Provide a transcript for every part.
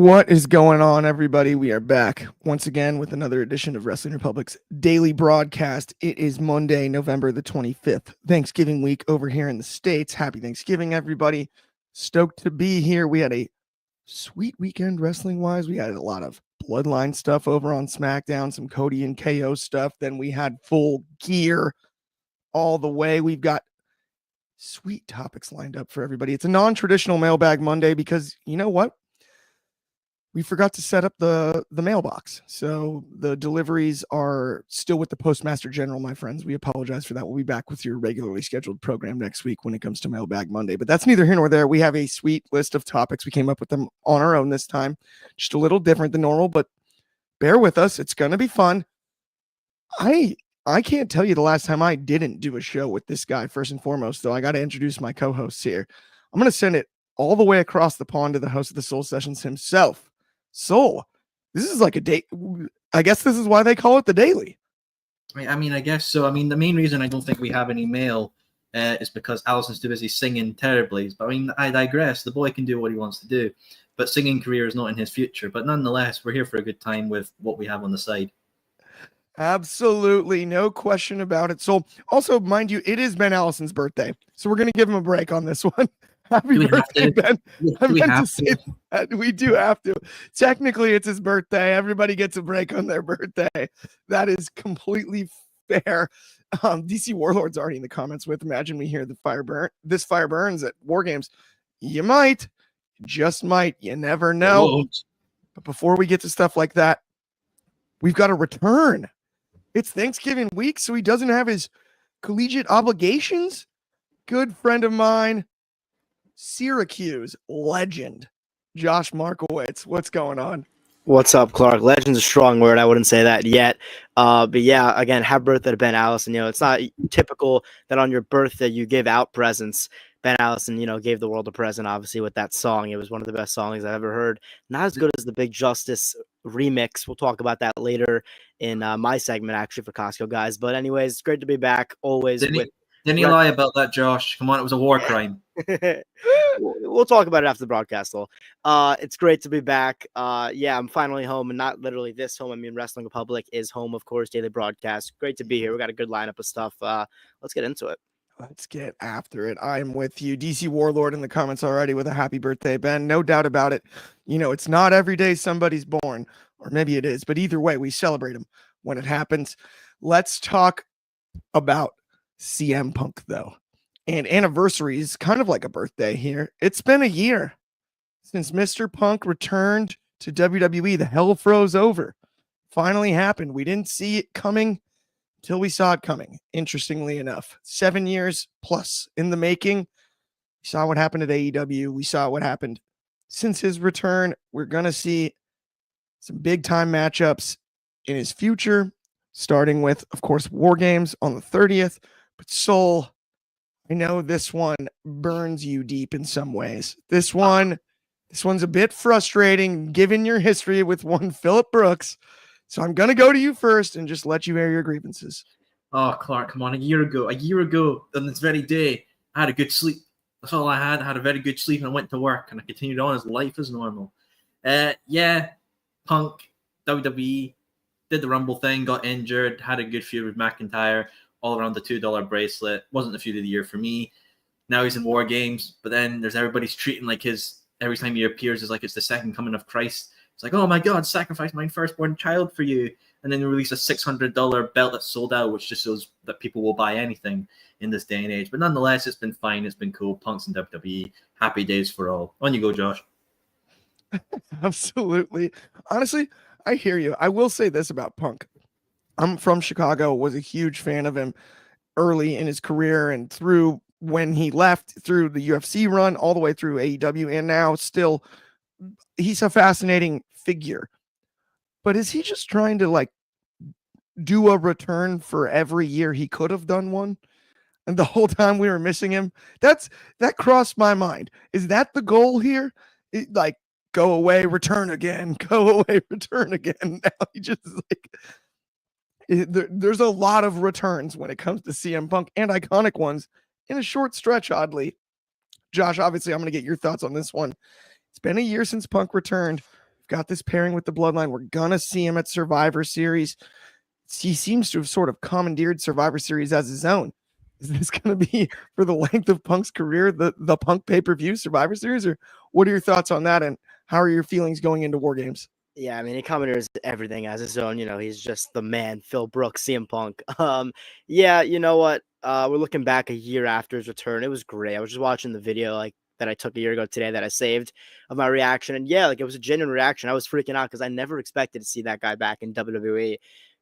What is going on, everybody? We are back once again with another edition of Wrestling Republic's daily broadcast. It is Monday, November the 25th, Thanksgiving week over here in the States. Happy Thanksgiving, everybody. Stoked to be here. We had a sweet weekend wrestling-wise. We had a lot of Bloodline stuff over on SmackDown, some Cody and KO stuff. Then we had full gear all the way. We've got sweet topics lined up for everybody. It's a non-traditional Mailbag Monday because you know what? We forgot to set up the mailbox. So the deliveries are still with the Postmaster General, my friends. We apologize for that. We'll be back with your regularly scheduled program next week when it comes to Mailbag Monday. But that's neither here nor there. We have a sweet list of topics. We came up with them on our own this time. Just a little different than normal, but bear with us. It's going to be fun. I can't tell you the last time I didn't do a show with this guy, first and foremost, though. I got to introduce my co-hosts here. I'm going to send it all the way across the pond to the host of the Soul Sessions himself. Soul, this is like a day. I guess this is why they call it the daily. I guess so. The main reason I don't think we have any mail is because Allison's too busy singing terribly. But I digress. The boy can do what he wants to do, but singing career is not in his future. But nonetheless, we're here for a good time with what we have on the side. Absolutely, no question about it. So, also, mind you, it is Ben Allison's birthday, so we're going to give him a break on this one. Happy birthday, Ben. I meant to say that. We do have to. Technically, it's his birthday. Everybody gets a break on their birthday. That is completely fair. DC Warlord's already in the comments with, imagine we hear the fire burn. This fire burns at War Games. You might. Just might. You never know. But before we get to stuff like that, we've got a return. It's Thanksgiving week, so he doesn't have his collegiate obligations. Good friend of mine, Syracuse legend, Josh Markowitz. What's going on? What's up, Clark? Legend's a strong word. I wouldn't say that yet. But yeah, again, happy birthday to Ben Allison. It's not typical that on your birthday you give out presents. Ben Allison, gave the world a present, obviously, with that song. It was one of the best songs I've ever heard. Not as good as the Big Justice remix. We'll talk about that later in my segment, actually, for Costco guys. But anyways, it's great to be back always. Didn't he lie about that, Josh? Come on, it was a war crime. We'll talk about it after the broadcast, though. It's great to be back. I'm finally home, and not literally this home. Wrestling Republic is home, of course, daily broadcast. Great to be here. We got a good lineup of stuff. Let's get into it. Let's get after it. I'm with you. DC Warlord in the comments already with a happy birthday, Ben. No doubt about it. It's not every day somebody's born, or maybe it is, but either way, we celebrate them when it happens. Let's talk about CM Punk, though. And anniversary is kind of like a birthday here. It's been a year since Mr. Punk returned to WWE. The hell froze over. Finally happened. We didn't see it coming till we saw it coming, interestingly enough. 7 years plus in the making. We saw what happened at AEW. We saw what happened since his return. We're going to see some big-time matchups in his future, starting with, of course, War Games on the 30th. But Soul, I know this one burns you deep in some ways. This one's a bit frustrating, given your history with one Phillip Brooks. So I'm going to go to you first and just let you air your grievances. Oh, Clark, come on. A year ago on this very day, I had a good sleep. That's all I had. I had a very good sleep and I went to work and I continued on as life as normal. Punk, WWE, did the Rumble thing, got injured, had a good feud with McIntyre, all around the $2 bracelet. Wasn't the feud of the year for me. Now he's in War Games, but then there's everybody's treating like every time he appears is like it's the second coming of Christ. It's like, oh my God, sacrifice my firstborn child for you. And then they release a $600 belt that's sold out, which just shows that people will buy anything in this day and age. But nonetheless, it's been fine. It's been cool. Punk's in WWE. Happy days for all. On you go, Josh. Absolutely. Honestly, I hear you. I will say this about Punk. I'm from Chicago, was a huge fan of him early in his career and through when he left, through the UFC run, all the way through AEW, and now still, he's a fascinating figure. But is he just trying to do a return for every year he could have done one? And the whole time we were missing him? That crossed my mind. Is that the goal here? Go away, return again. Go away, return again. Now he just there's a lot of returns when it comes to CM Punk, and iconic ones in a short stretch, oddly. Josh, obviously, I'm going to get your thoughts on this one. It's been a year since Punk returned. got this pairing with the Bloodline. We're gonna see him at Survivor Series. He seems to have sort of commandeered Survivor Series as his own. Is this going to be for the length of Punk's career, the Punk pay-per-view Survivor Series, or what are your thoughts on that? And how are your feelings going into War Games? Yeah, I mean, he commandeers everything as his own. He's just the man, Phil Brooks, CM Punk. Yeah, you know what? We're looking back a year after his return. It was great. I was just watching the video like that I took a year ago today that I saved of my reaction, and yeah, like it was a genuine reaction. I was freaking out because I never expected to see that guy back in WWE,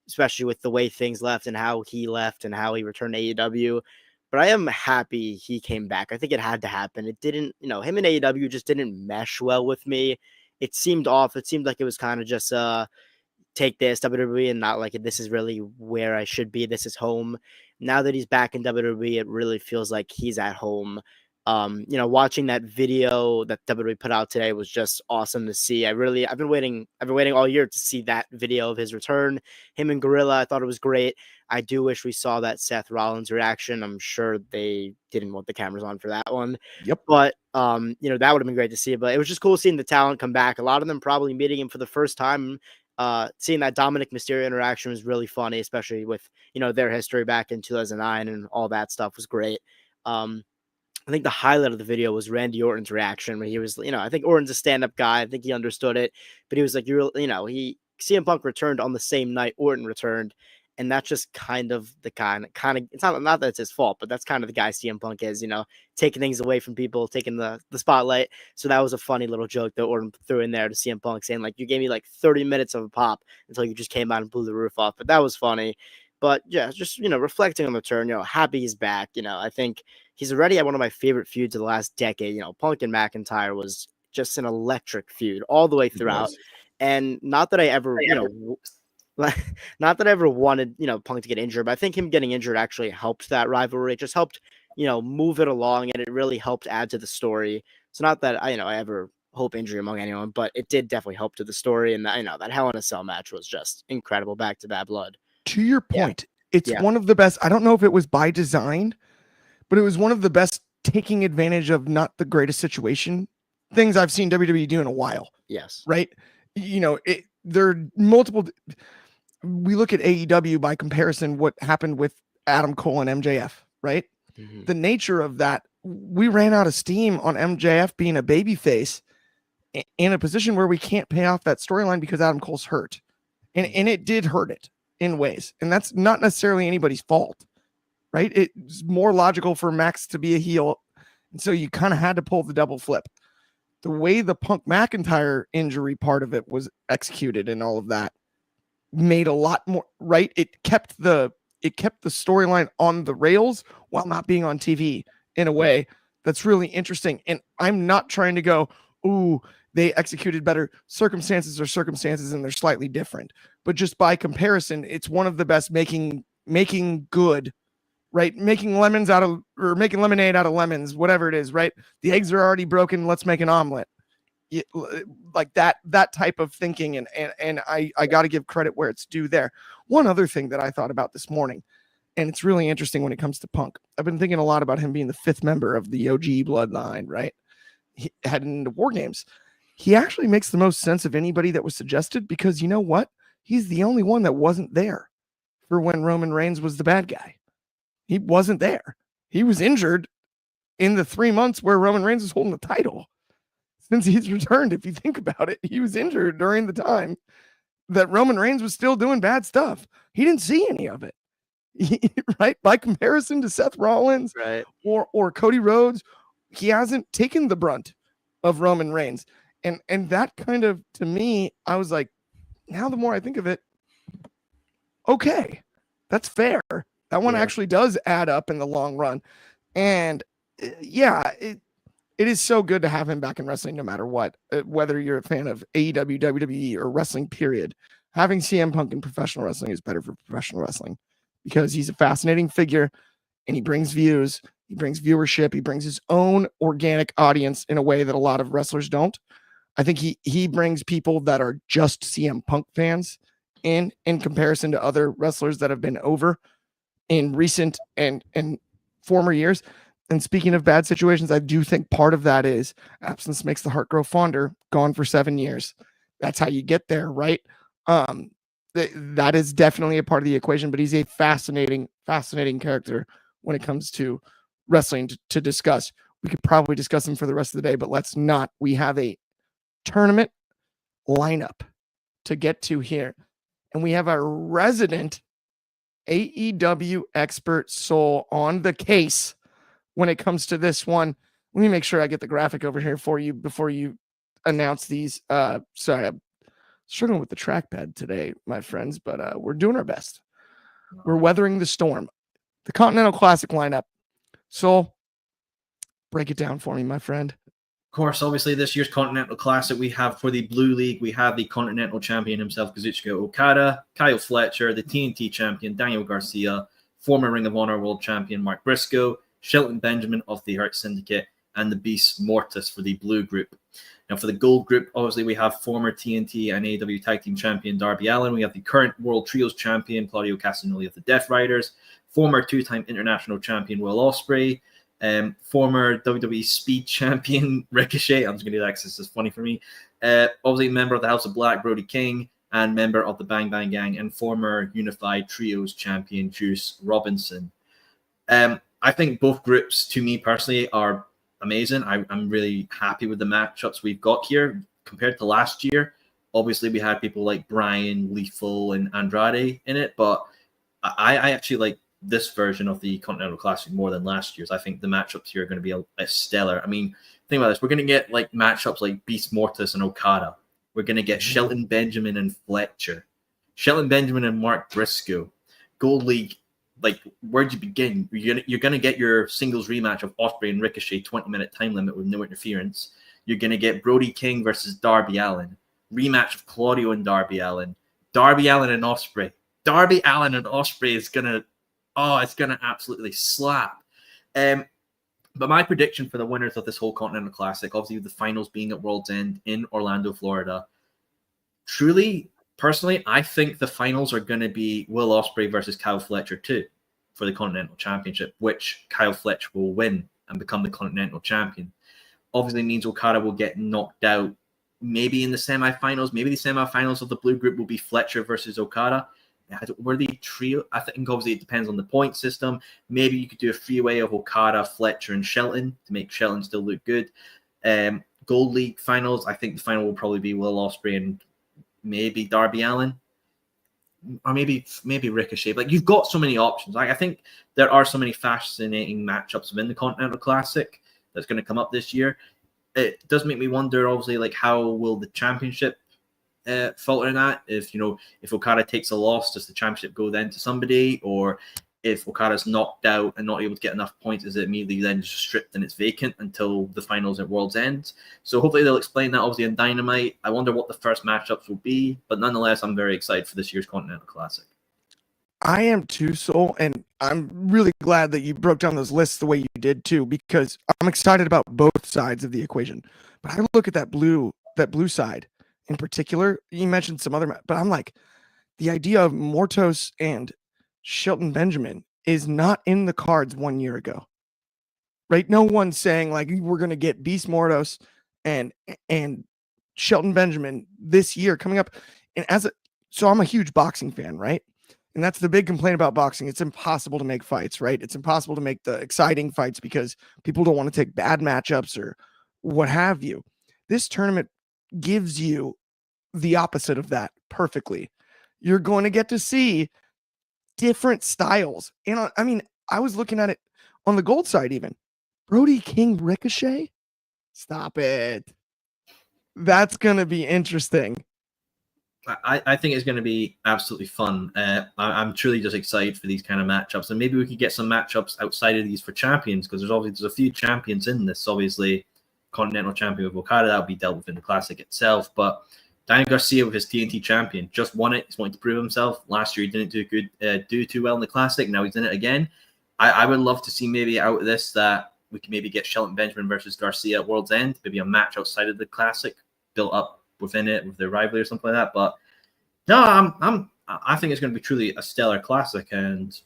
especially with the way things left and how he left and how he returned to AEW. But I am happy he came back. I think it had to happen. It didn't, him and AEW just didn't mesh well with me. It seemed off. It seemed like it was kind of just take this WWE and not like this is really where I should be. This is home. Now that he's back in WWE, it really feels like he's at home. Watching that video that WWE put out today was just awesome to see. I've been waiting all year to see that video of his return. Him and Gorilla, I thought it was great. I do wish we saw that Seth Rollins reaction. I'm sure they didn't want the cameras on for that one. Yep. But that would have been great to see. But it was just cool seeing the talent come back. A lot of them probably meeting him for the first time. Seeing that Dominic Mysterio interaction was really funny, especially with their history back in 2009 and all that stuff was great. I think the highlight of the video was Randy Orton's reaction when he was, I think Orton's a stand-up guy. I think he understood it, but he was like, CM Punk returned on the same night Orton returned. And that's just kind of the kind of, it's not that it's his fault, but that's kind of the guy CM Punk is, taking things away from people, taking the spotlight. So that was a funny little joke that Orton threw in there to CM Punk saying like, you gave me like 30 minutes of a pop until you just came out and blew the roof off. But that was funny. But yeah, just, reflecting on the turn, happy he's back. I think he's already at one of my favorite feuds of the last decade. Punk and McIntyre was just an electric feud all the way throughout. And not that I ever, not that I ever wanted, Punk to get injured, but I think him getting injured actually helped that rivalry. It just helped, move it along, and it really helped add to the story. So not that I ever hope injury among anyone, but it did definitely help to the story. And that Hell in a Cell match was just incredible. Back to Bad Blood. To your point, it's one of the best. I don't know if it was by design, but it was one of the best taking advantage of not the greatest situation things I've seen WWE do in a while. Yes. Right. There are multiple. We look at AEW by comparison, what happened with Adam Cole and MJF, right? Mm-hmm. The nature of that, we ran out of steam on MJF being a babyface in a position where we can't pay off that storyline because Adam Cole's hurt. And it did hurt it in ways. And that's not necessarily anybody's fault, right? It's more logical for Max to be a heel. And so you kind of had to pull the double flip. The way the Punk McIntyre injury part of it was executed and all of that made a lot more, right? It kept the storyline on the rails while not being on TV in a way that's really interesting. And I'm not trying to go, ooh, they executed better. Circumstances are circumstances and they're slightly different. But just by comparison, it's one of the best making good, right? Making lemonade out of lemons, whatever it is, right? The eggs are already broken. Let's make an omelet. Like that type of thinking. And I got to give credit where it's due there. One other thing that I thought about this morning, and it's really interesting when it comes to Punk. I've been thinking a lot about him being the fifth member of the OG bloodline, right? Heading into War Games. He actually makes the most sense of anybody that was suggested because you know what? He's the only one that wasn't there for when Roman Reigns was the bad guy. He wasn't there. He was injured in the 3 months where Roman Reigns was holding the title. Since he's returned, if you think about it, he was injured during the time that Roman Reigns was still doing bad stuff. He didn't see any of it, right? By comparison to Seth Rollins, right, or Cody Rhodes, he hasn't taken the brunt of Roman Reigns. And that kind of, to me, I was like, now the more I think of it, okay, that's fair. That one actually does add up in the long run. And it is so good to have him back in wrestling no matter what, whether you're a fan of AEW, WWE, or wrestling, period. Having CM Punk in professional wrestling is better for professional wrestling because he's a fascinating figure and he brings views, he brings viewership, he brings his own organic audience in a way that a lot of wrestlers don't. I think he brings people that are just CM Punk fans in comparison to other wrestlers that have been over in recent and former years. And speaking of bad situations, I do think part of that is absence makes the heart grow fonder, gone for 7 years. That's how you get there, right? That is definitely a part of the equation, but he's a fascinating character when it comes to wrestling to discuss. We could probably discuss him for the rest of the day, but let's not. We have a tournament lineup to get to here, and we have our resident AEW expert Soul on the case when it comes to this one. Let me make sure I get the graphic over here for you before you announce these. Sorry, I'm struggling with the trackpad today, my friends, but we're doing our best. We're weathering the storm. The Continental Classic lineup. Soul, break it down for me, my friend. Of course, obviously, this year's Continental Classic, we have for the Blue League, we have the Continental Champion himself, Kazuchika Okada, Kyle Fletcher, the TNT Champion, Daniel Garcia, former Ring of Honor World Champion, Mark Briscoe, Shelton Benjamin of the Hurt Syndicate, and the Beast Mortis for the Blue Group. Now, for the Gold Group, obviously, we have former TNT and AEW Tag Team Champion Darby Allin. We have the current World Trios Champion, Claudio Castagnoli of the Death Riders, former two-time International Champion, Will Ospreay, former WWE Speed Champion Ricochet. I'm just going to do that because this is funny for me. Obviously, member of the House of Black, Brody King, and member of the Bang Bang Gang, and former Unified Trios Champion, Juice Robinson. I think both groups, to me personally, are amazing. I'm really happy with the matchups we've got here compared to last year. Obviously, we had people like Bryan, Lethal, and Andrade in it, but I actually like this version of the Continental Classic more than last year's. I think the matchups here are going to be a stellar. I mean, think about this. We're going to get like matchups like Beast Mortis and Okada. We're going to get Shelton Benjamin and Fletcher, Shelton Benjamin and Mark Briscoe. Gold League, like, where'd you begin? You're going to get your singles rematch of Ospreay and Ricochet, 20-minute time limit with no interference. You're going to get Brody King versus Darby Allin, rematch of Claudio and Darby Allin, Darby Allin and Ospreay. Darby Allin and Ospreay is going to, it's going to absolutely slap. But my prediction for the winners of this whole Continental Classic, obviously the finals being at World's End in Orlando, Florida, truly, personally, I think the finals are going to be Will Ospreay versus Kyle Fletcher too for the Continental Championship, which Kyle Fletcher will win and become the Continental Champion. Obviously means Okada will get knocked out maybe in the semifinals. Maybe the semifinals of the Blue Group will be Fletcher versus Okada. Were the trio? I think obviously it depends on the point system. Maybe you could do a freeway of Okada, Fletcher, and Shelton to make Shelton still look good. Gold League finals, I think the final will probably be Will Ospreay and maybe Darby Allin, or maybe Ricochet. Like, you've got so many options. Like, I think there are so many fascinating matchups within the Continental Classic that's going to come up this year. It does make me wonder, obviously, like, how will the championship falter in that? If Okada takes a loss, does the championship go then to somebody? Or if Okada's knocked out and not able to get enough points, is it immediately then just stripped and it's vacant until the finals at World's End? So hopefully they'll explain that, obviously, in Dynamite. I wonder what the first matchups will be, but nonetheless, I'm very excited for this year's Continental Classic. I am too, Soul, and I'm really glad that you broke down those lists the way you did too, because I'm excited about both sides of the equation. But I look at that blue side in particular. You mentioned some other, but I'm like, the idea of Mortos and Shelton Benjamin is not in the cards 1 year ago, right? No one's saying like we're going to get Beast Mortos and Shelton Benjamin this year coming up. And so I'm a huge boxing fan, right? And that's the big complaint about boxing. It's impossible to make fights, right? It's impossible to make the exciting fights because people don't want to take bad matchups or what have you. This tournament gives you the opposite of that perfectly. You're going to get to see different styles. And I mean, I was looking at it on the gold side even. Brody King Ricochet? Stop it. That's going to be interesting. I think it's going to be absolutely fun. I'm truly just excited for these kind of matchups. And maybe we could get some matchups outside of these for champions, because there's a few champions in this. Obviously, Continental Champion with Okada, that will be dealt with in the Classic itself. But Daniel Garcia with his TNT Champion just won it. He's wanting to prove himself. Last year he didn't do too well in the Classic. Now he's in it again. I would love to see maybe out of this that we can maybe get Shelton Benjamin versus Garcia at World's End. Maybe a match outside of the Classic built up within it with their rivalry or something like that. But no, I think it's going to be truly a stellar Classic. And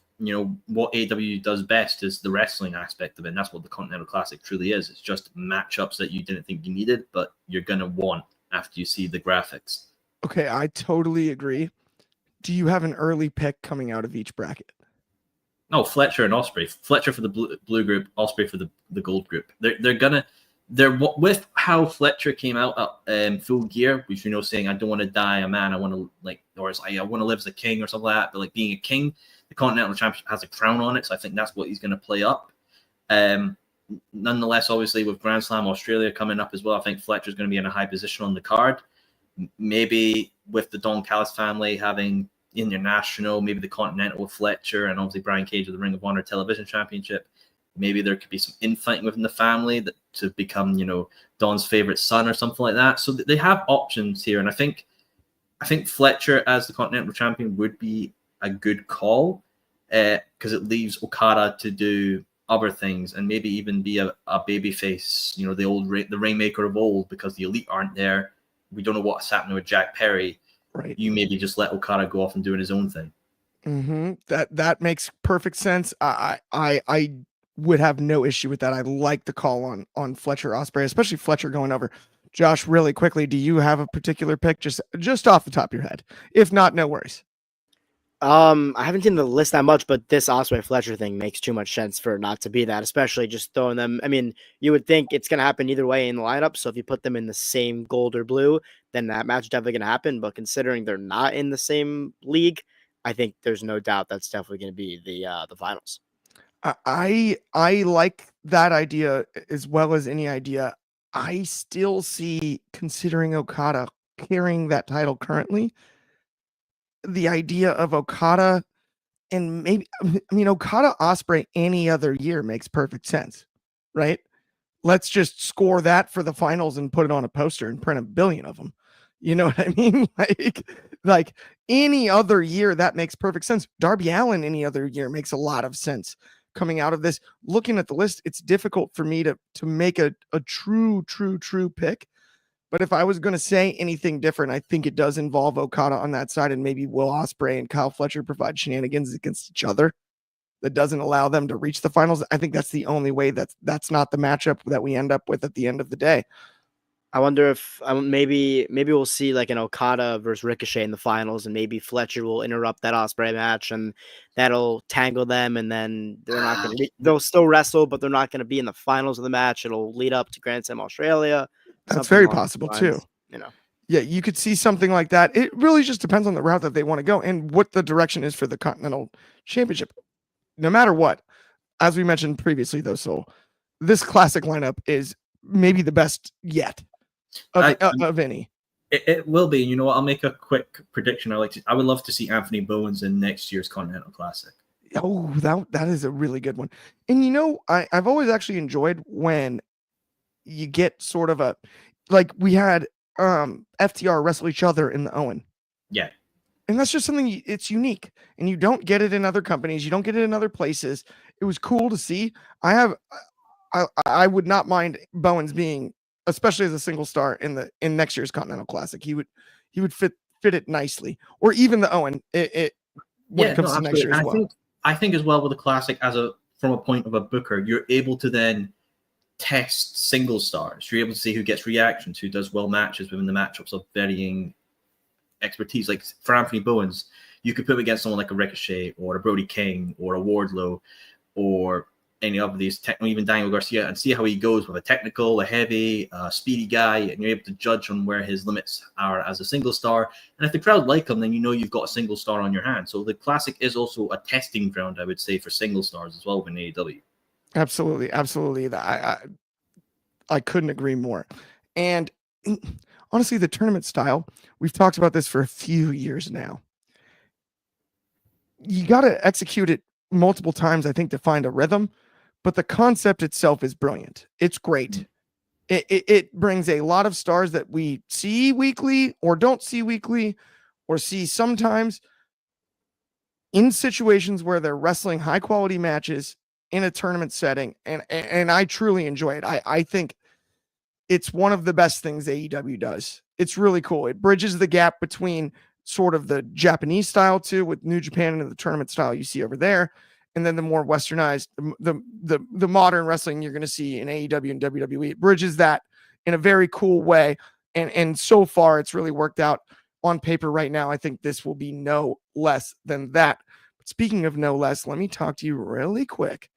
what AEW does best is the wrestling aspect of it. And that's what the Continental Classic truly is. It's just matchups that you didn't think you needed, but you're going to want. after you see the graphics. Okay, I totally agree. Do you have an early pick coming out of each bracket? No, Fletcher and Ospreay. Fletcher for the blue group, Ospreay for the gold group. They're with how Fletcher came out at Full Gear, which saying I don't want to die a man, I want to I want to live as a king or something like that. But like being a king, the Continental Championship has a crown on it, so I think that's what he's going to play up. Nonetheless, obviously with Grand Slam Australia coming up as well, I think Fletcher's going to be in a high position on the card. Maybe with the Don Callis family having international, maybe the Continental with Fletcher, and obviously Brian Cage with the Ring of Honor Television Championship. Maybe there could be some infighting within the family to become, Don's favorite son or something like that. So they have options here, and I think Fletcher as the Continental Champion would be a good call because it leaves Okada to do other things and maybe even be a babyface, the Rainmaker of old, because the Elite aren't there. We don't know what's happening with Jack Perry. Right. You maybe just let Okada go off and doing his own thing. That makes perfect sense. I would have no issue with that. I like the call on Fletcher Ospreay, especially Fletcher going over. Josh, really quickly, do you have a particular pick just off the top of your head? If not, no worries. I haven't seen the list that much, but this Ospreay Fletcher thing makes too much sense for it not to be that, especially just throwing them. I mean, you would think it's going to happen either way in the lineup. So if you put them in the same gold or blue, then that match is definitely going to happen. But considering they're not in the same league, I think there's no doubt that's definitely going to be the finals. I like that idea as well as any idea. I still see, considering Okada carrying that title currently, the idea of Okada and maybe, Okada Ospreay any other year makes perfect sense, right? Let's just score that for the finals and put it on a poster and print 1 billion of them. You know what I mean? Like any other year, that makes perfect sense. Darby Allin any other year makes a lot of sense. Coming out of this, looking at the list, it's difficult for me to make a true pick. But if I was going to say anything different, I think it does involve Okada on that side, and maybe Will Ospreay and Kyle Fletcher provide shenanigans against each other that doesn't allow them to reach the finals. I think that's the only way that's not the matchup that we end up with at the end of the day. I wonder if maybe we'll see like an Okada versus Ricochet in the finals, and maybe Fletcher will interrupt that Ospreay match, and that'll tangle them, and then they're not going to. They'll still wrestle, but they're not going to be in the finals of the match. It'll lead up to Grand Slam Australia. That's very possible too. Yeah, you could see something like that. It really just depends on the route that they want to go and what the direction is for the Continental Championship. No matter what, as we mentioned previously, though, Soul, this classic lineup is maybe the best yet of any. It will be. You know what? I'll make a quick prediction. I would love to see Anthony Bowens in next year's Continental Classic. Oh, that is a really good one. And I've always actually enjoyed when you get sort of we had FTR wrestle each other in the Owen. Yeah. And that's just something, it's unique, and you don't get it in other companies. You don't get it in other places. It was cool to see. I would not mind Bowens being, especially as a single star in next year's Continental Classic. He would fit it nicely, or even the Owen when it comes to next year as well. I think as well with the Classic from a point of a booker, you're able to then test single stars. You're able to see who gets reactions, who does well matches within the matchups of varying expertise. Like for Anthony Bowens, you could put him against someone like a Ricochet or a Brody King or a Wardlow or any of these, even Daniel Garcia, and see how he goes with a technical, a heavy, speedy guy, and you're able to judge on where his limits are as a single star. And if the crowd like him, then you've got a single star on your hand. So the Classic is also a testing ground, I would say, for single stars as well in AEW. Absolutely. I couldn't agree more. And honestly, the tournament style, we've talked about this for a few years now. You got to execute it multiple times, I think, to find a rhythm. But the concept itself is brilliant. It's great. It brings a lot of stars that we see weekly or don't see weekly or see sometimes in situations where they're wrestling high quality matches in a tournament setting, and I truly enjoy it. I think it's one of the best things AEW does. It's really cool. It bridges the gap between sort of the Japanese style too, with New Japan and the tournament style you see over there, and then the more westernized, the modern wrestling you're going to see in AEW and WWE. It bridges that in a very cool way. And so far, it's really worked out on paper right now. I think this will be no less than that. But speaking of no less, let me talk to you really quick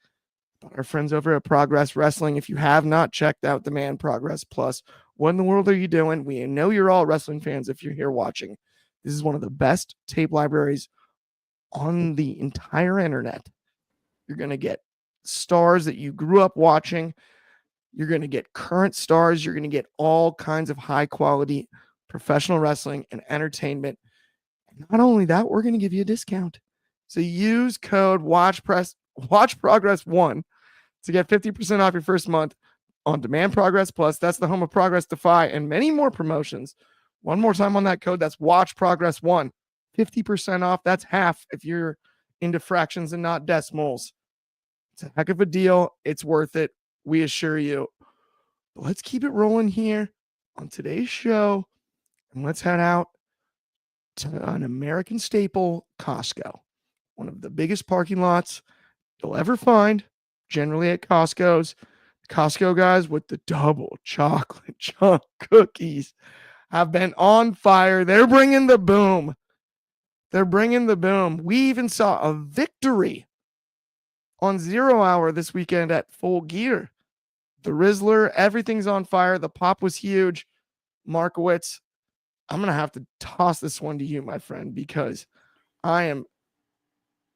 about our friends over at Progress Wrestling. If you have not checked out the Man Progress Plus, what in the world are you doing? We know you're all wrestling fans if you're here watching. This is one of the best tape libraries on the entire internet. You're going to get stars that you grew up watching. You're going to get current stars. You're going to get all kinds of high quality professional wrestling and entertainment. Not only that, we're going to give you a discount. So use code WatchProgress1 to get 50% off your first month on Demand Progress Plus. That's the home of Progress Defy and many more promotions. One more time on that code. That's WatchProgress1. 50% off. That's half if you're into fractions and not decimals. It's a heck of a deal. It's worth it. We assure you. But let's keep it rolling here on today's show. And let's head out to an American staple, Costco. One of the biggest parking lots you'll ever find, generally at Costco's. The Costco guys with the double chocolate chunk cookies have been on fire. They're bringing the boom. They're bringing the boom. We even saw a victory on 0 Hour this weekend at Full Gear. The Rizzler, everything's on fire. The pop was huge. Markowitz, I'm going to have to toss this one to you, my friend, because I am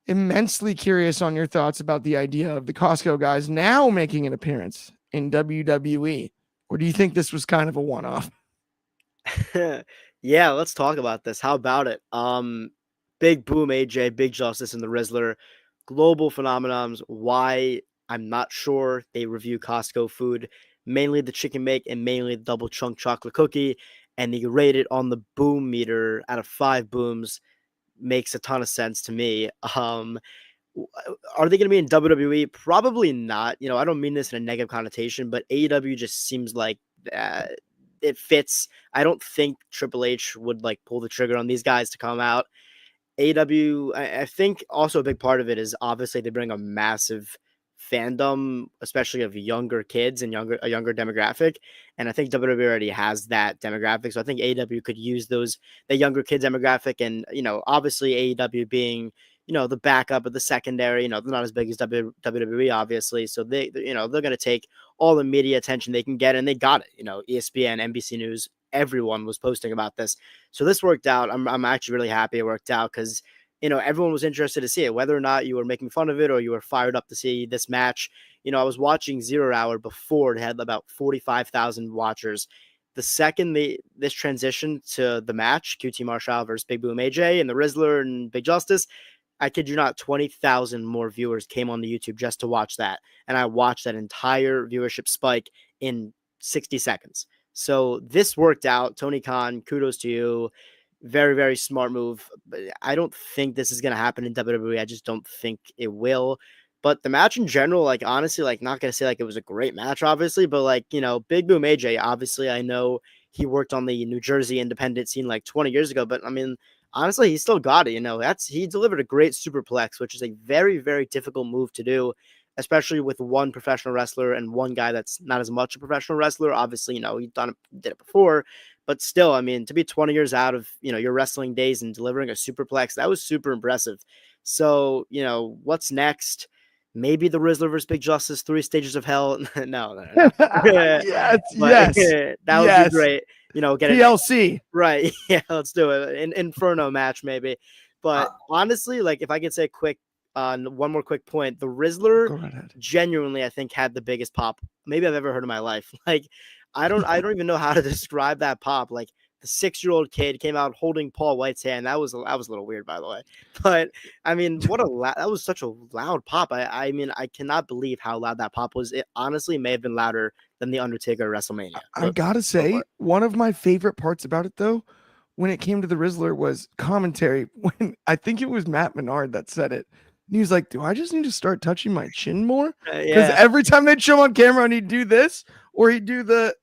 immensely curious on your thoughts about the idea of the Costco guys now making an appearance in WWE. Or do you think this was kind of a one-off? Yeah, let's talk about this. How about it? Big Boom AJ, Big Justice, and the Rizzler. Global phenomenons. Why? I'm not sure. They review Costco food, mainly the chicken bake and mainly the double chunk chocolate cookie, and they rate it on the boom meter out of 5 booms. Makes a ton of sense to me. Are they going to be in WWE? Probably not. You know, I don't mean this in a negative connotation, but AEW just seems like it fits. I don't think Triple H would like pull the trigger on these guys to come out. AEW, I think also a big part of it is obviously they bring a massive fandom, especially of younger kids and a younger demographic. And I think WWE already has that demographic. So I think AEW could use the younger kids demographic. And, you know, obviously AEW being, you know, the backup of the secondary, you know, they're not as big as WWE, obviously. So they're going to take all the media attention they can get, and they got it. You know, ESPN, NBC News, everyone was posting about this. So this worked out. I'm actually really happy it worked out because, you know, everyone was interested to see it, whether or not you were making fun of it or you were fired up to see this match. You know, I was watching 0 Hour before. It had about 45,000 watchers. The second this transition to the match, QT Marshall versus Big Boom AJ and the Rizzler and Big Justice, I kid you not, 20,000 more viewers came on the YouTube just to watch that. And I watched that entire viewership spike in 60 seconds. So this worked out. Tony Khan, kudos to you. Very, very smart move. But I don't think this is going to happen in WWE. I just don't think it will. But the match in general, like, honestly, like, not going to say like it was a great match, obviously, but like, you know, Big Boom AJ, obviously, I know he worked on the New Jersey independent scene like 20 years ago, but I mean, honestly, he still got it. You know, he delivered a great superplex, which is a very, very difficult move to do, especially with one professional wrestler and one guy that's not as much a professional wrestler. Obviously, you know, did it before, but still, I mean, to be 20 years out of, you know, your wrestling days and delivering a superplex, that was super impressive. So, you know, what's next? Maybe the Rizzler versus Big Justice, 3 stages of hell. No. Yes. That would be great. You know, get TLC. Right. Yeah, let's do it. An Inferno match, maybe. But honestly, like, if I could say one more quick point, the Rizzler genuinely, I think, had the biggest pop maybe I've ever heard in my life. Like, I don't even know how to describe that pop. Like, the 6-year-old kid came out holding Paul White's hand. That was a little weird, by the way. But I mean, that was such a loud pop. I mean, I cannot believe how loud that pop was. It honestly may have been louder than the Undertaker at WrestleMania. I gotta say, one of my favorite parts about it, though, when it came to the Rizzler, was commentary. When I think it was Matt Menard that said it. And he was like, do I just need to start touching my chin more? Because every time they'd show him on camera and he'd do this, or he'd do the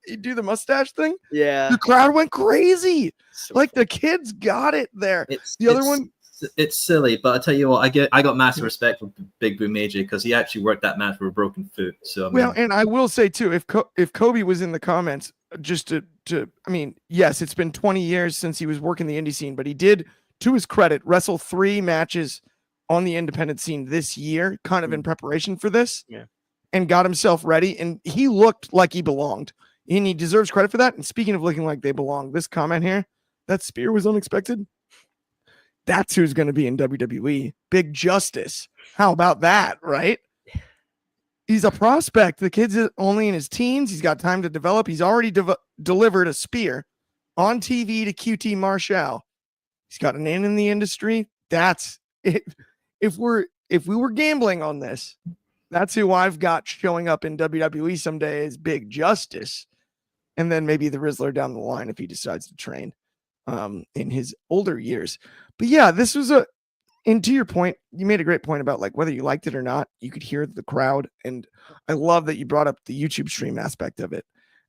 mustache thing, the crowd went crazy. So like the kids got it there. It's silly, but I tell you what, I got massive respect for Big Boom AJ because he actually worked that match with a broken foot. So and I will say too, if Kobe was in the comments, I mean, yes, it's been 20 years since he was working the indie scene, but he did, to his credit, wrestle 3 matches on the independent scene this year, kind of in preparation for this, and got himself ready. And he looked like he belonged, and he deserves credit for that. And speaking of looking like they belong, this comment here, that spear was unexpected. That's who's going to be in WWE. Big Justice. How about that, right? He's a prospect. The kid's only in his teens. He's got time to develop. He's already delivered a spear on TV to QT Marshall. He's got a name in the industry. That's it. If we were gambling on this, that's who I've got showing up in WWE someday is Big Justice. And then maybe the Rizzler down the line if he decides to train in his older years. But yeah, this was and to your point, you made a great point about like whether you liked it or not, you could hear the crowd. And I love that you brought up the YouTube stream aspect of it.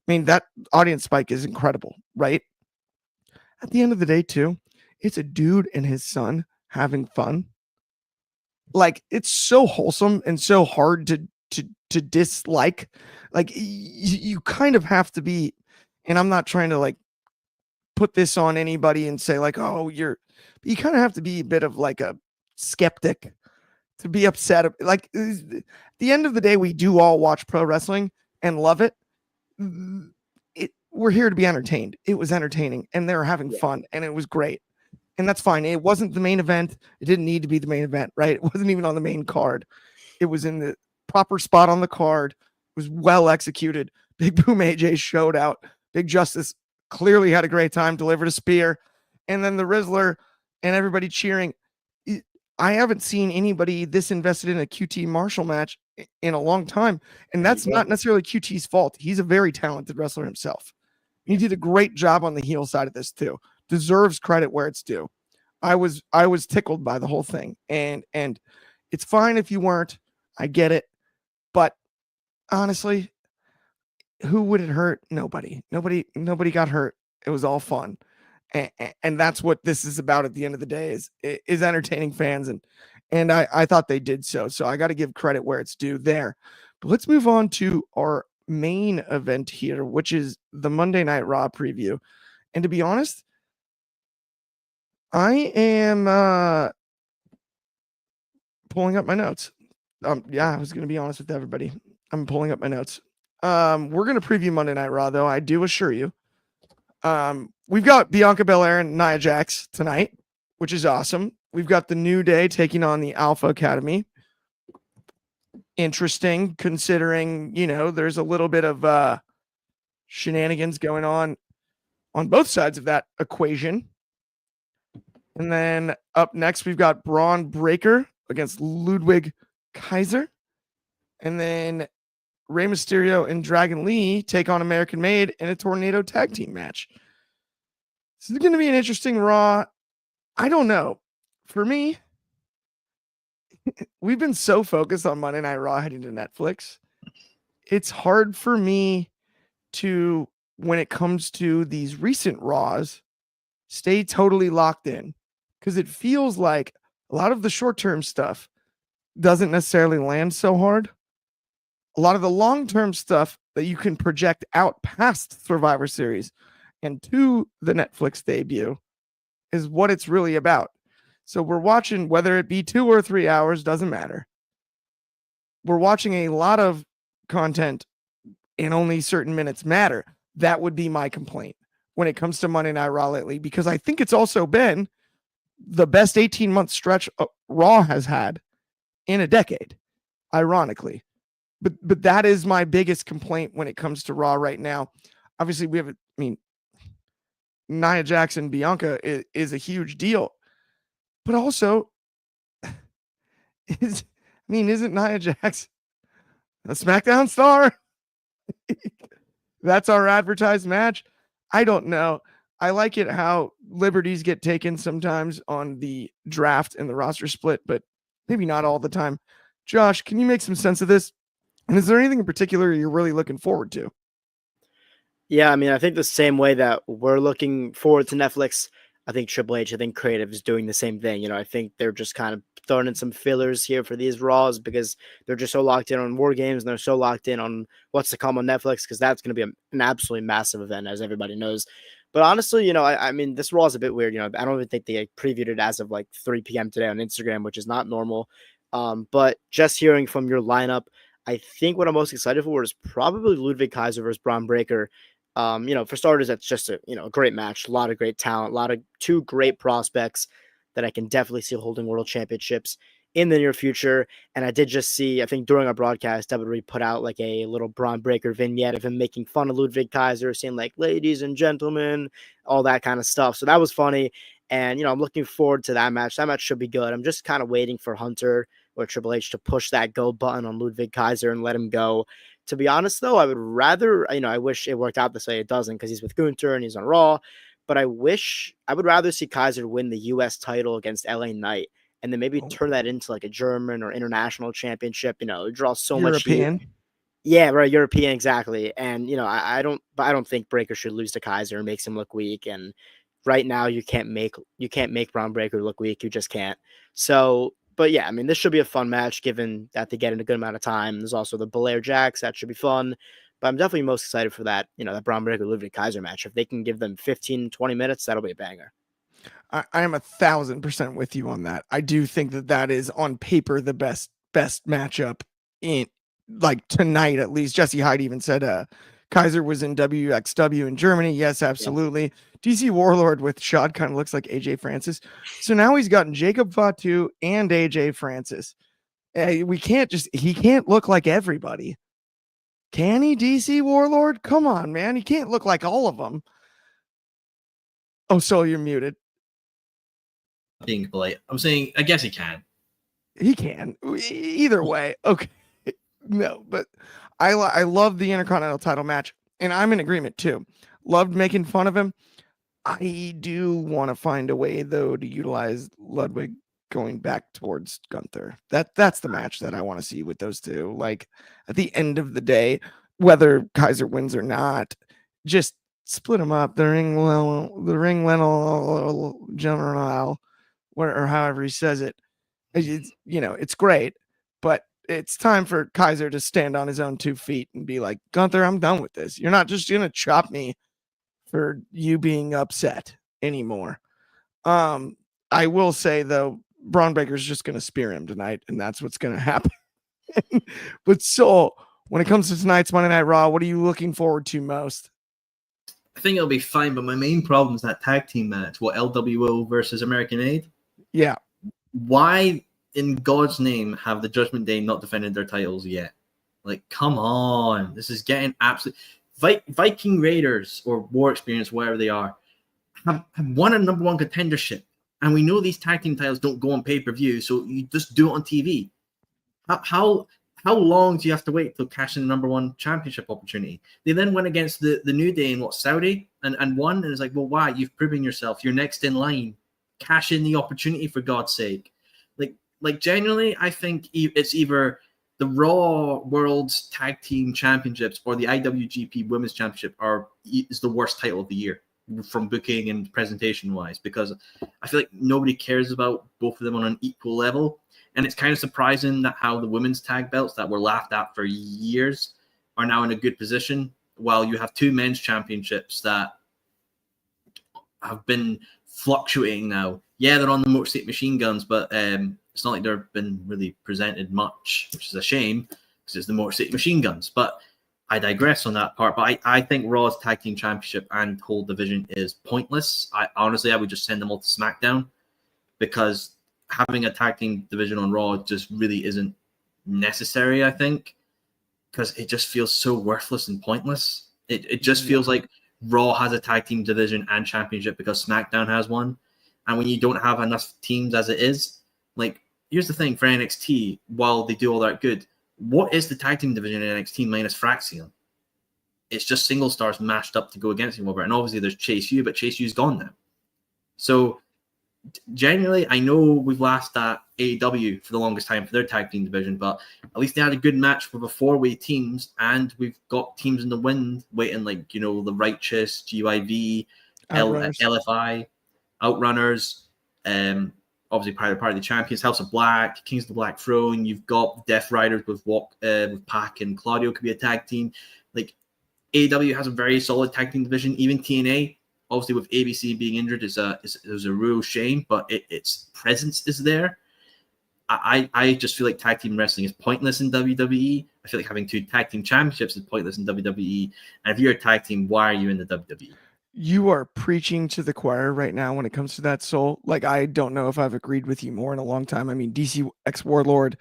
I mean, that audience spike is incredible, right? At the end of the day, too, it's a dude and his son having fun. Like, it's so wholesome and so hard to dislike. Like, you kind of have to be, and I'm not trying to like put this on anybody and say like, oh, you kind of have to be a bit of like a skeptic to be upset. Like, at the end of the day, we do all watch pro wrestling and love it. We're here to be entertained. It was entertaining and they were having fun and it was great. And that's fine. It wasn't the main event. It didn't need to be the main event, right? It wasn't even on the main card. It was in the proper spot on the card. It was well executed. Big Boom AJ showed out. Big Justice clearly had a great time, delivered a spear. And then the Rizzler and everybody cheering. I haven't seen anybody this invested in a QT Marshall match in a long time. And that's not necessarily QT's fault. He's a very talented wrestler himself. He did a great job on the heel side of this too. Deserves credit where it's due. I was tickled by the whole thing. And it's fine if you weren't. I get it. But honestly, who would it hurt? Nobody got hurt. It was all fun. And that's what this is about at the end of the day is entertaining fans. And I thought they did so. So I got to give credit where it's due there. But let's move on to our main event here, which is the Monday Night Raw preview. And to be honest, I am pulling up my notes. I was going to be honest with everybody. I'm pulling up my notes. We're going to preview Monday Night Raw, though. I do assure you. We've got Bianca Belair and Nia Jax tonight, which is awesome. We've got the New Day taking on the Alpha Academy. Interesting, considering, there's a little bit of shenanigans going on both sides of that equation. And then up next, we've got Braun Breaker against Ludwig Kaiser. And then Rey Mysterio and Dragon Lee take on American Made in a tornado tag team match. This is going to be an interesting Raw. I don't know. For me, we've been so focused on Monday Night Raw heading to Netflix. It's hard for me to, when it comes to these recent Raws, stay totally locked in. Because it feels like a lot of the short-term stuff doesn't necessarily land so hard. A lot of the long-term stuff that you can project out past Survivor Series and to the Netflix debut is what it's really about. So we're watching, whether it be 2 or 3 hours, doesn't matter. We're watching a lot of content and only certain minutes matter. That would be my complaint when it comes to Monday Night Raw lately, because I think it's also been the best 18-month stretch Raw has had in a decade, ironically. But that is my biggest complaint when it comes to Raw right now. Obviously, Nia Jax and Bianca is a huge deal. But also, isn't Nia Jax a SmackDown star? That's our advertised match. I don't know. I like it how liberties get taken sometimes on the draft and the roster split, but maybe not all the time. Josh, can you make some sense of this? And is there anything in particular you're really looking forward to? Yeah, I think the same way that we're looking forward to Netflix I think Triple H, I think Creative is doing the same thing. You know, I think they're just kind of throwing in some fillers here for these Raws because they're just so locked in on War Games and they're so locked in on what's to come on Netflix because that's going to be an absolutely massive event, as everybody knows. But honestly, you know, I mean, this Raw is a bit weird. You know, I don't even think they previewed it as of like 3 p.m. today on Instagram, which is not normal. But just hearing from your lineup, I think what I'm most excited for is probably Ludwig Kaiser versus Braun Breaker. You know, for starters, that's just a great match, a lot of great talent, a lot of two great prospects that I can definitely see holding world championships in the near future. And I did just see, I think during our broadcast, WWE put out like a little Braun Breaker vignette of him making fun of Ludwig Kaiser, saying like, ladies and gentlemen, all that kind of stuff. So that was funny. And, you know, I'm looking forward to that match. That match should be good. I'm just kind of waiting for Hunter or Triple H to push that go button on Ludwig Kaiser and let him go. To be honest, though, I would rather, you know, I wish it worked out this way. It doesn't because he's with Gunther and he's on Raw. But I would rather see Kaiser win the U.S. title against LA Knight and then maybe turn that into like a German or international championship. You know, draw so much European. Yeah, right, European, exactly. And you know, I don't think Breaker should lose to Kaiser. It makes him look weak. And right now, you can't make Braun Breaker look weak. You just can't. So, but yeah, I mean, this should be a fun match given that they get in a good amount of time. There's also the Belair Jacks that should be fun. But I'm definitely most excited for that. You know, that Braun Breaker Ludwig Kaiser match. If they can give them 15, 20 minutes, that'll be a banger. I am 1,000% with you on that. I do think that is on paper the best matchup in like tonight, at least. Jesse Hyde even said Kaiser was in WXW in Germany. Yes, absolutely. Yeah. DC Warlord with Shad kind of looks like AJ Francis. So now he's gotten Jacob Fatu and AJ Francis. He can't look like everybody. Can he, DC Warlord? Come on, man. He can't look like all of them. Oh, so you're muted. Being polite. I'm saying, I guess he can. He can. Either way. Okay. No, but I love the Intercontinental title match, and I'm in agreement too. Loved making fun of him. I do want to find a way, though, to utilize Ludwig going back towards Gunther. That's the match that I want to see with those two. Like, at the end of the day, whether Kaiser wins or not, just split them up. The ring general, or however he says it. It's, you know, it's great, but it's time for Kaiser to stand on his own 2 feet and be like, Gunther, I'm done with this. You're not just going to chop me for you being upset anymore. I will say, though, Braun Breaker's just going to spear him tonight, and that's what's going to happen. But so, when it comes to tonight's Monday Night Raw, what are you looking forward to most? I think it'll be fine, but my main problem is that tag team match. What, LWO versus American Aid? Yeah. Why, in God's name, have the Judgment Day not defended their titles yet? Like, come on. This is getting absolute. Viking Raiders or War Experience, whatever they are, have won a number 1 contendership. And we know these tag team titles don't go on pay-per-view, so you just do it on TV. How long do you have to wait to cash in the number 1 championship opportunity? They then went against the New Day in Saudi and won. And it's like, well, why? You've proven yourself. You're next in line. Cash in the opportunity, for God's sake. Like genuinely, I think it's either the Raw World's Tag Team Championships or the IWGP Women's Championship is the worst title of the year from booking and presentation wise, because I feel like nobody cares about both of them on an equal level. And it's kind of surprising that how the women's tag belts that were laughed at for years are now in a good position, while you have 2 men's championships that have been fluctuating now. Yeah, they're on the Motor City Machine Guns, but it's not like they've been really presented much, which is a shame because it's the Motor City Machine Guns. But I digress on that part. But I think Raw's Tag Team Championship and whole division is pointless. I would just send them all to SmackDown, because having a tag team division on Raw just really isn't necessary, I think, because it just feels so worthless and pointless. It just feels like Raw has a tag team division and championship because SmackDown has one. And when you don't have enough teams as it is, like, here's the thing for NXT, while they do all that good, what is the tag team division in NXT minus Fraxion? It's just single stars mashed up to go against him over. And obviously there's Chase U, but Chase U's gone now. So genuinely, I know we've laughed at AEW for the longest time for their tag team division, but at least they had a good match for the 4-way teams, and we've got teams in the wind waiting, like, you know, the Righteous, GYV, LFI. Outrunners, obviously part of the Champions, House of Black, Kings of the Black Throne. You've got Death Riders with Pac and Claudio could be a tag team. Like AEW has a very solid tag team division. Even TNA, obviously with ABC being injured, is a real shame, but its presence is there. I just feel like tag team wrestling is pointless in WWE. I feel like having 2 tag team championships is pointless in WWE. And if you're a tag team, why are you in the WWE? You are preaching to the choir right now when it comes to that, Soul. Like, I don't know if I've agreed with you more in a long time. I mean, DC X Warlord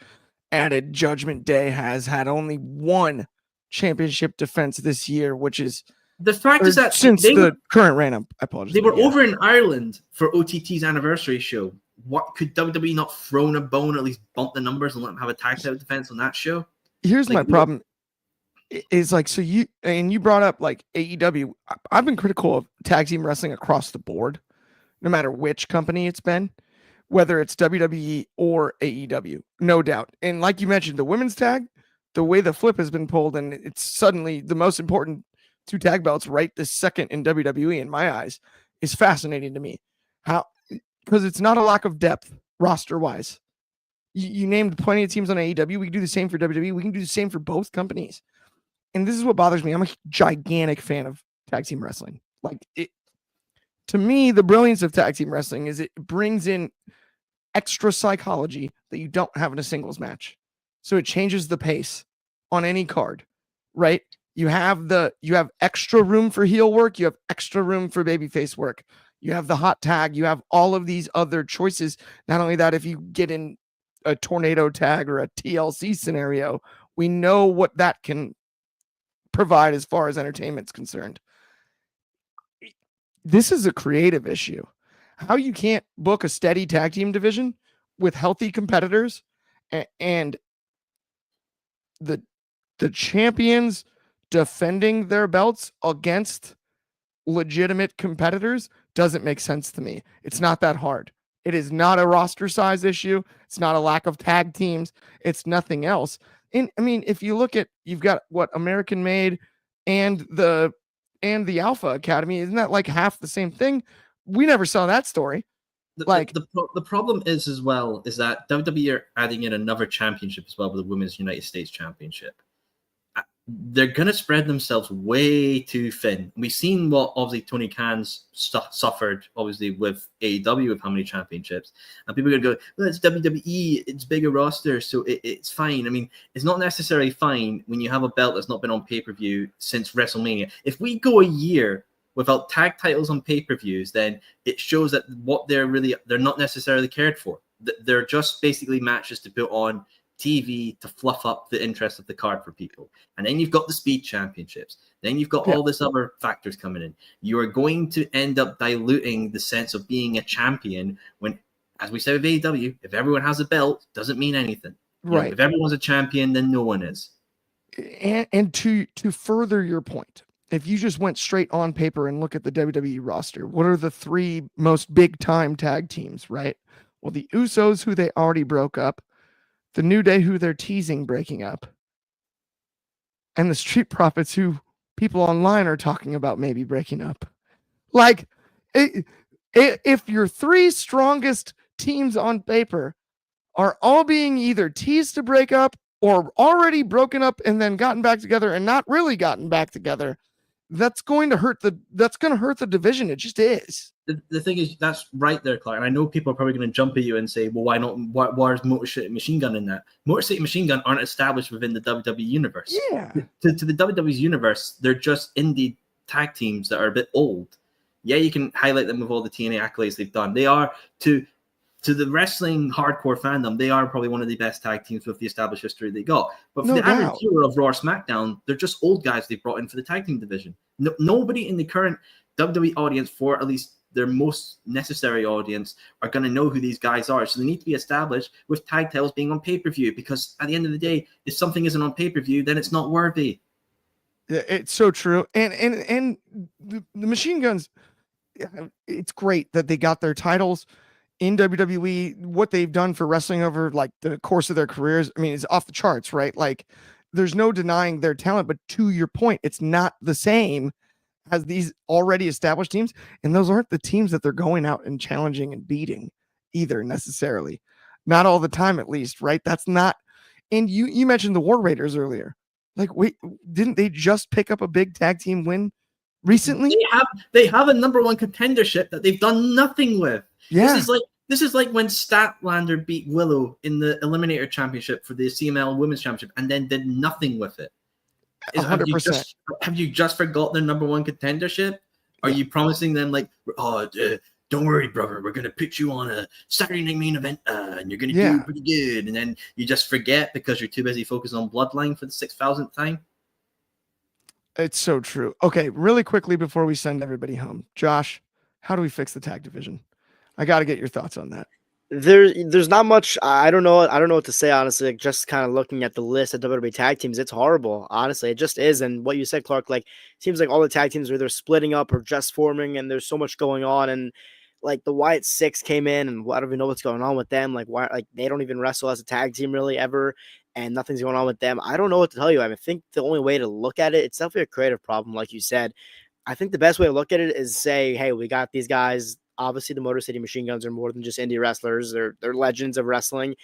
added Judgment Day has had only 1 championship defense this year, which is the fact is that since the current reign. I apologize. They were over in Ireland for OTT's anniversary show. What could WWE not thrown a bone, at least bump the numbers and let them have a tag title defense on that show? Here's my problem. Is like, so you brought up like AEW. I've been critical of tag team wrestling across the board, no matter which company it's been, whether it's WWE or AEW, no doubt. And like you mentioned, the women's tag, the way the flip has been pulled, and it's suddenly the most important 2 tag belts right this second in WWE in my eyes, is fascinating to me. How, because it's not a lack of depth roster wise. You named plenty of teams on AEW. We can do the same for WWE. We can do the same for both companies. And this is what bothers me. I'm a gigantic fan of tag team wrestling. Like, it, to me, the brilliance of tag team wrestling is it brings in extra psychology that you don't have in a singles match. So it changes the pace on any card, right? You have extra room for heel work. You have extra room for babyface work. You have the hot tag. You have all of these other choices. Not only that, if you get in a tornado tag or a TLC scenario, we know what that can provide as far as entertainment's concerned. This is a creative issue. How you can't book a steady tag team division with healthy competitors and the champions defending their belts against legitimate competitors doesn't make sense to me. It's not that hard. It is not a roster size issue. It's not a lack of tag teams. It's nothing else. And I mean, if you look at, you've got what American Made and the Alpha Academy, isn't that like half the same thing? We never saw that story. The problem is as well is that WWE are adding in another championship as well with the Women's United States Championship. They're going to spread themselves way too thin. We've seen what obviously Tony Khan's suffered, obviously, with AEW with how many championships. And people are going to go, well, it's WWE, it's bigger roster, so it's fine. I mean, it's not necessarily fine when you have a belt that's not been on pay-per-view since WrestleMania. If we go a year without tag titles on pay-per-views, then it shows that what they're not necessarily cared for. They're just basically matches to put on TV to fluff up the interest of the card for people. And then you've got the speed championships. Then you've got all this other factors coming in. You are going to end up diluting the sense of being a champion when, as we said with AEW, if everyone has a belt, doesn't mean anything. Right. If everyone's a champion, then no one is. And to further your point, if you just went straight on paper and look at the WWE roster, what are the 3 most big time tag teams, right? Well, the Usos, who they already broke up, the New Day, who they're teasing breaking up, and the Street Profits, who people online are talking about maybe breaking up. Like, if your 3 strongest teams on paper are all being either teased to break up or already broken up and then gotten back together and not really gotten back together, that's going to hurt the division. It just is. The thing is, that's right there, Clark. And I know people are probably going to jump at you and say, well, why not? Why is Motor City Machine Gun in that? Motor City Machine Gun aren't established within the WWE universe. Yeah. To the WWE's universe, they're just indie tag teams that are a bit old. Yeah, you can highlight them with all the TNA accolades they've done. They are, to the wrestling hardcore fandom, they are probably one of the best tag teams with the established history they got. But for the average viewer of Raw or SmackDown, they're just old guys they brought in for the tag team division. Nobody in the current WWE audience, for at least their most necessary audience, are going to know who these guys are. So they need to be established with tag titles being on pay-per-view, because at the end of the day, if something isn't on pay-per-view, then it's not worthy. It's so true. And the Machine Guns, it's great that they got their titles in WWE. What they've done for wrestling over like the course of their careers, I mean, it's off the charts, right? Like, there's no denying their talent, but to your point, it's not the same has these already established teams, and those aren't the teams that they're going out and challenging and beating either necessarily. Not all the time, at least, right? That's not. And you mentioned the War Raiders earlier. Like, wait, didn't they just pick up a big tag team win recently? They have a number one contendership that they've done nothing with. Yeah. This is like when Statlander beat Willow in the Eliminator Championship for the CML Women's Championship and then did nothing with it. 100%. Have you just forgot their number one contendership? Are you promising them like, don't worry, brother, we're gonna put you on a Saturday night main event, and you're gonna do pretty good, and then you just forget because you're too busy focused on Bloodline for the 6,000th time? It's so true. Okay, really quickly before we send everybody home, Josh, how do we fix the tag division? I got to get your thoughts on that. There's not much. I don't know what to say, honestly. Like, just kind of looking at the list of WWE tag teams, it's horrible. Honestly, it just is. And what you said, Clark, like, seems like all the tag teams are either splitting up or just forming, and there's so much going on. And like the Wyatt Six came in, and I don't even know what's going on with them. Like, why? Like, they don't even wrestle as a tag team really ever, and nothing's going on with them. I don't know what to tell you. I think the only way to look at it, it's definitely a creative problem, like you said. I think the best way to look at it is say, hey, we got these guys. Obviously, the Motor City Machine Guns are more than just indie wrestlers. They're legends of wrestling.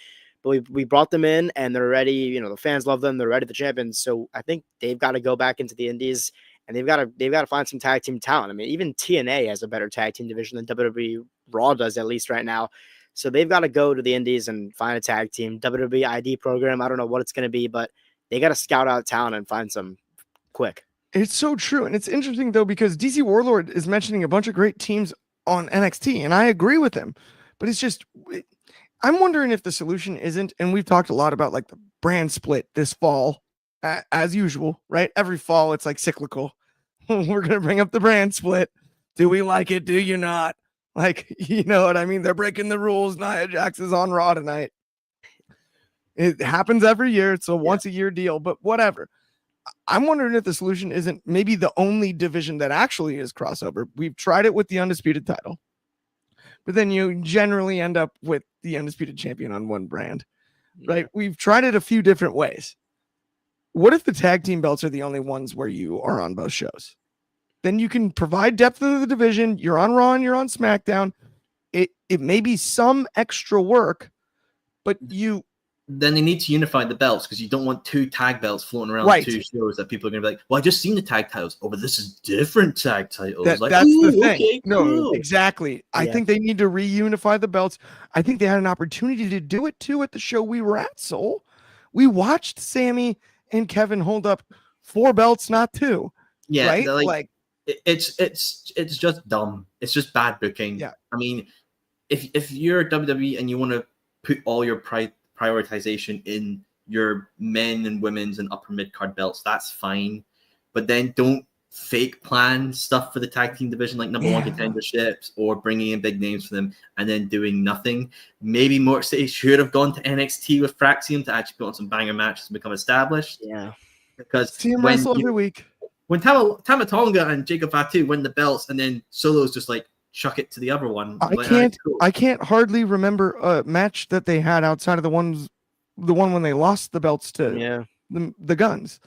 But we brought them in, and they're ready. The fans love them. They're ready, the champions. So I think they've got to go back into the indies, and they've got to find some tag team talent. I mean, even TNA has a better tag team division than WWE Raw does, at least right now. So they've got to go to the indies and find a tag team. WWE ID program, I don't know what it's going to be, but they got to scout out talent and find some quick. It's so true. And it's interesting, though, because DC Warlord is mentioning a bunch of great teams on NXT, and I agree with him, but it's just, I'm wondering if the solution isn't, and we've talked a lot about like the brand split this fall, as usual, right? Every fall, it's like cyclical. We're going to bring up the brand split. Do we like it? Do you not? Like, you know what I mean? They're breaking the rules. Nia Jax is on Raw tonight. It happens every year. It's a once a year deal, but whatever. I'm wondering if the solution isn't maybe the only division that actually is crossover. We've tried it with the Undisputed title, but then you generally end up with the Undisputed champion on one brand, right? We've tried it a few different ways. What if the tag team belts are the only ones where you are on both shows? Then you can provide depth of the division. You're on Raw and you're on SmackDown. It may be some extra work, but then they need to unify the belts because you don't want two tag belts floating around two shows that people are going to be like, well, I just seen the tag titles. Oh, but this is different tag titles. That's the thing. Okay, cool. No, exactly. I think they need to reunify the belts. I think they had an opportunity to do it too at the show we were at, Soul. We watched Sammy and Kevin hold up 4 belts, not 2. Yeah, right? Like it's just dumb. It's just bad booking. Yeah. I mean, if you're WWE and you want to put all your prioritization in your men and women's and upper mid-card belts, that's fine, but then don't fake plan stuff for the tag team division like number one contenderships or bringing in big names for them and then doing nothing. Maybe Mork City should have gone to NXT with Fraxium to actually put on some banger matches and become established. Yeah, because see him wrestle every week. When Tama Tonga and Jacob Fatu win the belts and then Solo's just like chuck it to the other one. I can't hardly remember a match that they had outside of the one when they lost the belts to the Guns,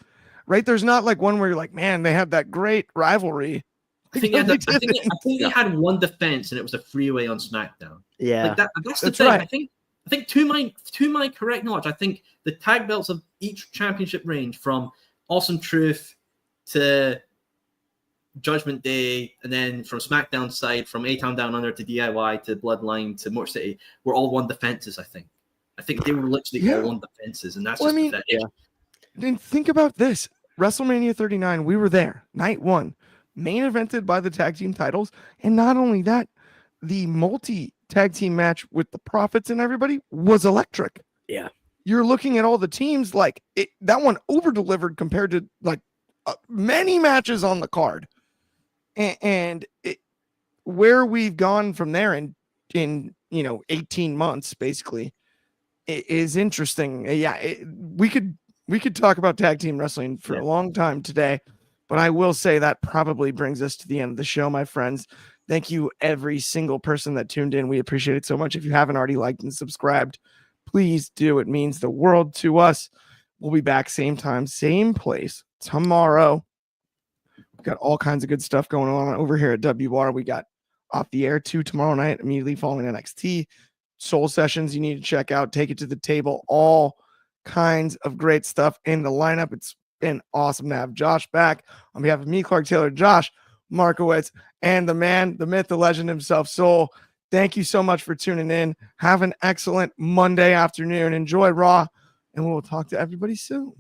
right? There's not like one where you're like, man, they had that great rivalry. I think they had one defense and it was a freeway on SmackDown. Yeah, like that's the thing. Right. I think to my correct knowledge, I think the tag belts of each championship range from Awesome Truth to Judgment Day, and then from SmackDown side, from A-Town Down Under to DIY to Bloodline to Motor City, were all one defenses. I think they were literally all one defenses, and that's pathetic. Then think about this: WrestleMania 39, we were there, night 1, main evented by the tag team titles, and not only that, the multi tag team match with the Profits and everybody was electric. Yeah, you're looking at all the teams like that one over delivered compared to like many matches on the card. And where we've gone from there in 18 months, basically, is interesting. We could talk about tag team wrestling for a long time today, but I will say that probably brings us to the end of the show, my friends. Thank you, every single person that tuned in. We appreciate it so much. If you haven't already liked and subscribed, please do. It means the world to us. We'll be back same time, same place tomorrow We've got all kinds of good stuff going on over here at WR. We got Off the Air 2 tomorrow night, immediately following NXT. Soul sessions you need to check out. Take it to the table. All kinds of great stuff in the lineup. It's been awesome to have Josh back. On behalf of me, Clark Taylor, Josh Markowitz, and the man, the myth, the legend himself, Soul. Thank you so much for tuning in. Have an excellent Monday afternoon. Enjoy Raw, and we'll talk to everybody soon.